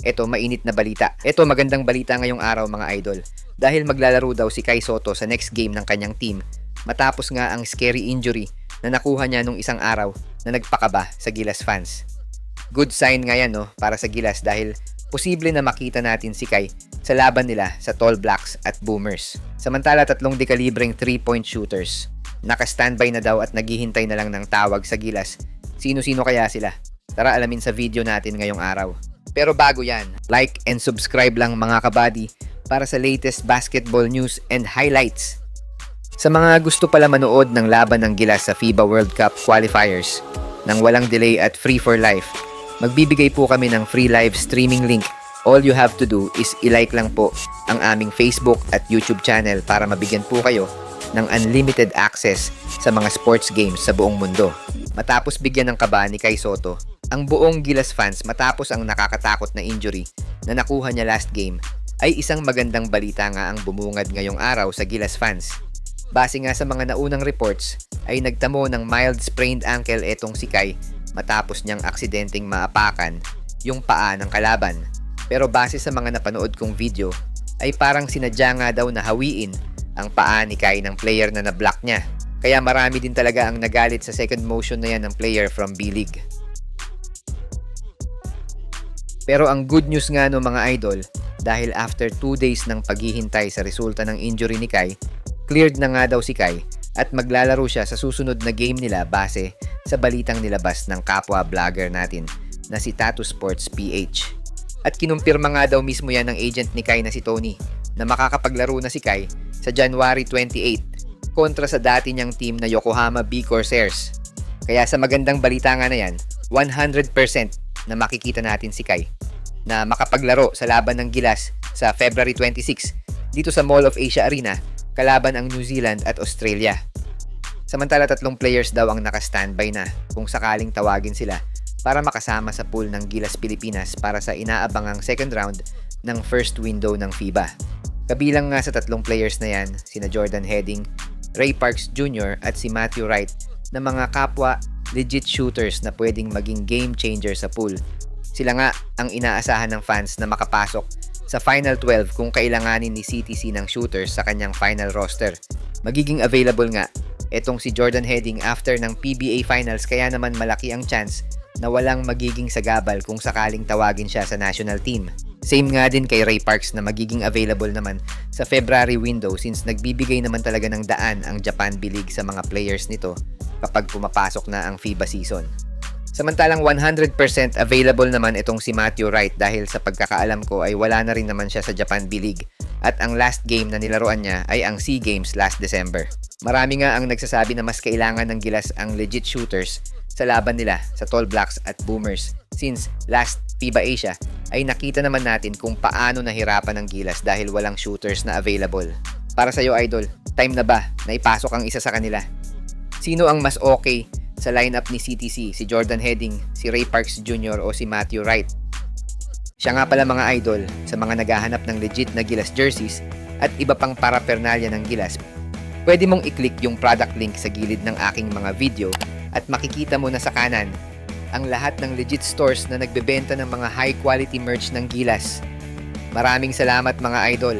Eto, mainit na balita. Eto, magandang balita ngayong araw mga idol. Dahil maglalaro daw si Kai Sotto sa next game ng kanyang team matapos nga ang scary injury na nakuha niya nung isang araw na nagpakaba sa Gilas fans. Good sign nga yan, no, para sa Gilas dahil posible na makita natin si Kai sa laban nila sa Tall Blacks at Boomers. Samantala, tatlong dekalibreng 3-point shooters. Naka-standby na daw at naghihintay na lang ng tawag sa Gilas. Sino-sino kaya sila? Tara alamin sa video natin ngayong araw. Pero bago yan, like and subscribe lang mga kabady para sa latest basketball news and highlights. Sa mga gusto pala manood ng laban ng Gilas sa FIBA World Cup qualifiers nang walang delay at free for life, magbibigay po kami ng free live streaming link. All you have to do is i-like lang po ang aming Facebook at YouTube channel para mabigyan po kayo ng unlimited access sa mga sports games sa buong mundo. Matapos bigyan ng kaba ni Kai Sotto ang buong Gilas fans matapos ang nakakatakot na injury na nakuha niya last game, ay isang magandang balita nga ang bumungad ngayong araw sa Gilas fans. Base nga sa mga naunang reports, ay nagtamo ng mild sprained ankle etong si Kai matapos niyang aksidenteng maapakan yung paa ng kalaban. Pero base sa mga napanood kong video, ay parang sinadya nga daw na hawiin ang paa ni Kai ng player na na-block niya. Kaya marami din talaga ang nagalit sa second motion na yan ng player from B-League. Pero ang good news nga no mga idol, dahil after 2 days ng paghihintay sa resulta ng injury ni Kai, cleared na nga daw si Kai at maglalaro siya sa susunod na game nila base sa balitang nilabas ng kapwa vlogger natin na si Tattoo Sports PH. At kinumpirma nga daw mismo yan ng agent ni Kai na si Tony na makakapaglaro na si Kai sa January 28 kontra sa dati niyang team na Yokohama B Corsairs. Kaya sa magandang balita nga na yan, 100% na makikita natin si Kai na makapaglaro sa laban ng Gilas sa February 26 dito sa Mall of Asia Arena kalaban ang New Zealand at Australia. Samantala, 3 players daw ang naka-standby na kung sakaling tawagin sila para makasama sa pool ng Gilas Pilipinas para sa inaabangang second round ng first window ng FIBA. Kabilang nga sa 3 players na yan, sina Jordan Heading, Ray Parks Jr. at si Matthew Wright na mga kapwa legit shooters na pwedeng maging game changer sa pool. Sila nga ang inaasahan ng fans na makapasok sa Final 12 kung kailanganin ni CTC ng shooters sa kanyang final roster. Magiging available nga etong si Jordan Heading after ng PBA Finals, kaya naman malaki ang chance na walang magiging sagabal kung sakaling tawagin siya sa national team. Same nga din kay Ray Parks na magiging available naman sa February window since nagbibigay naman talaga ng daan ang Japan B-League sa mga players nito kapag pumapasok na ang FIBA season. Samantalang 100% available naman itong si Matthew Wright dahil sa pagkakaalam ko ay wala na rin naman siya sa Japan B-League at ang last game na nilaruan niya ay ang SEA Games last December. Marami nga ang nagsasabi na mas kailangan ng Gilas ang legit shooters sa laban nila sa Tall Blacks at Boomers since last FIBA Asia ay nakita naman natin kung paano nahirapan ng Gilas dahil walang shooters na available. Para sa'yo idol, time na ba na ipasok ang isa sa kanila? Sino ang mas okay sa lineup ni CTC, si Jordan Heading, si Ray Parks Jr. o si Matthew Wright? Siya nga pala mga idol, sa mga naghahanap ng legit na Gilas jerseys at iba pang paraphernalia ng Gilas, pwede mong i-click yung product link sa gilid ng aking mga video at makikita mo na sa kanan ang lahat ng legit stores na nagbebenta ng mga high quality merch ng Gilas. Maraming salamat mga idol.